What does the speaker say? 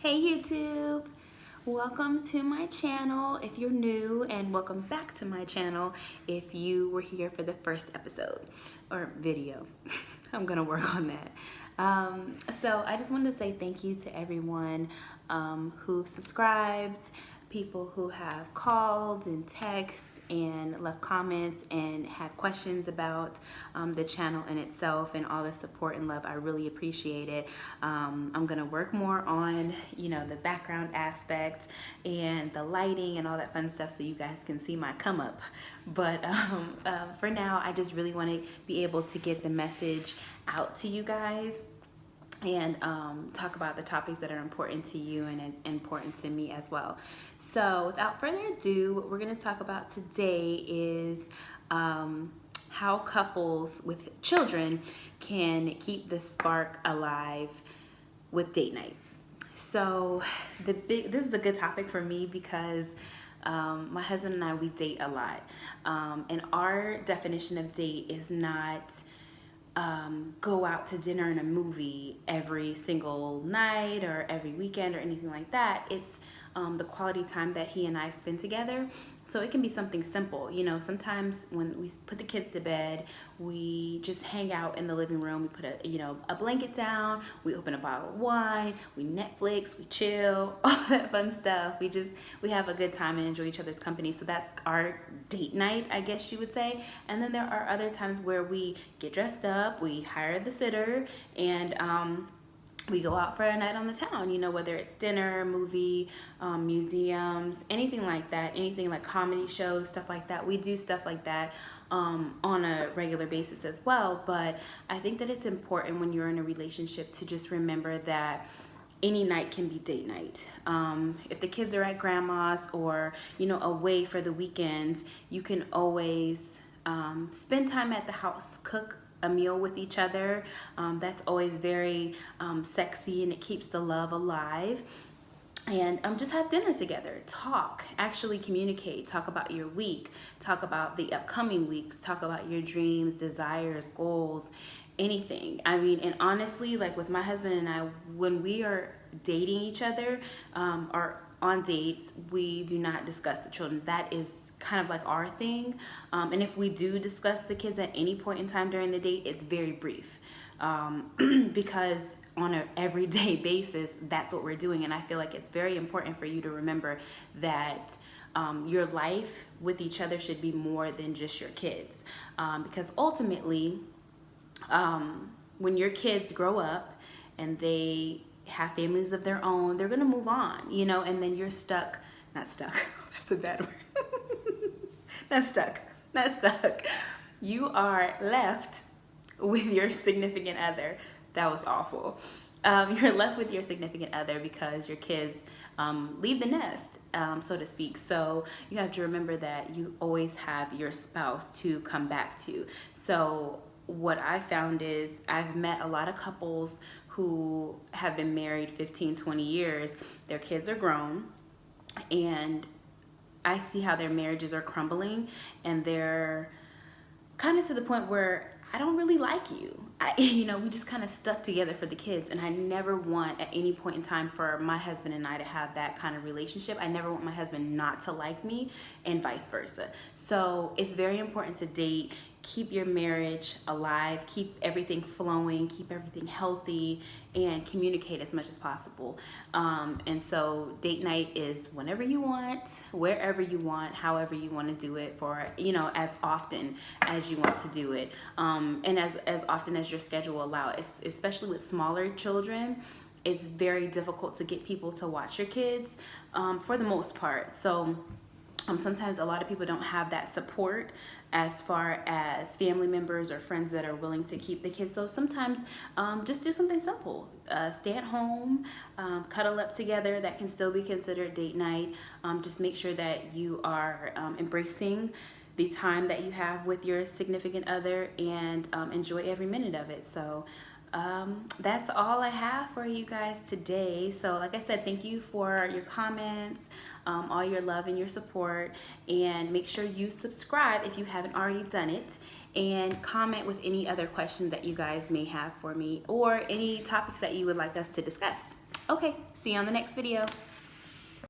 Hey YouTube! Welcome to my channel if you're new, and welcome back to my channel if you were here for the first episode or video. I'm gonna work on that. So I just wanted to say thank you to everyone who subscribed, people who have called and texted and left comments and had questions about the channel in itself, and all the support and love. I really appreciate it. I'm gonna work more on the background aspect and the lighting and all that fun stuff so you guys can see my come up. But for now, I just really want to be able to get the message out to you guys and talk about the topics that are important to you and important to me as well. So without further ado, what we're going to talk about today is how couples with children can keep the spark alive with date night. So this is a good topic for me because my husband and I, we date a lot, and our definition of date is not go out to dinner and a movie every single night or every weekend or anything like that. It's the quality time that he and I spend together. So it can be something simple. Sometimes when we put the kids to bed, we just hang out in the living room. We put a blanket down, we open a bottle of wine, we Netflix, we chill, all that fun stuff. We have a good time and enjoy each other's company. So that's our date night, I guess you would say. And then there are other times where we get dressed up, we hire the sitter, and we go out for a night on the town, whether it's dinner, movie, museums, anything like that, anything like comedy shows, stuff like that. We do stuff like that on a regular basis as well. But I think that it's important when you're in a relationship to just remember that any night can be date night. If the kids are at grandma's or, away for the weekends, you can always spend time at the house, cook a meal with each other. That's always very sexy, and it keeps the love alive. And just have dinner together, talk, actually communicate, talk about your week, talk about the upcoming weeks, talk about your dreams, desires, goals, anything. And honestly, like with my husband and I, when we are dating each other or on dates, we do not discuss the children. That is kind of like our thing. And if we do discuss the kids at any point in time during the date, it's very brief, because on an everyday basis, that's what we're doing. And I feel like it's very important for you to remember that your life with each other should be more than just your kids, because ultimately, when your kids grow up and they have families of their own, they're gonna move on, and then you're stuck, not stuck, that's a bad word. Not stuck. You are left with your significant other. That was awful. You're left with your significant other because your kids leave the nest, so to speak. So you have to remember that you always have your spouse to come back to. So what I found is I've met a lot of couples who have been married 15, 20 years. Their kids are grown, and I see how their marriages are crumbling, and they're kind of to the point where I don't really like you. We just kind of stuck together for the kids, and I never want at any point in time for my husband and I to have that kind of relationship. I never want my husband not to like me, and vice versa. So it's very important to date, keep your marriage alive, keep everything flowing, keep everything healthy, and communicate as much as possible. And so date night is whenever you want, wherever you want, however you want to do it, for as often as you want to do it, and as often as your schedule allows. Especially with smaller children, it's very difficult to get people to watch your kids, for the most part. So sometimes a lot of people don't have that support as far as family members or friends that are willing to keep the kids. So sometimes just do something simple. Stay at home, cuddle up together. That can still be considered date night. Just make sure that you are embracing the time that you have with your significant other, and enjoy every minute of it. So that's all I have for you guys today. So like I said, thank you for your comments, all your love and your support, and make sure you subscribe if you haven't already done it, and comment with any other questions that you guys may have for me, or any topics that you would like us to discuss. Okay, see you on the next video.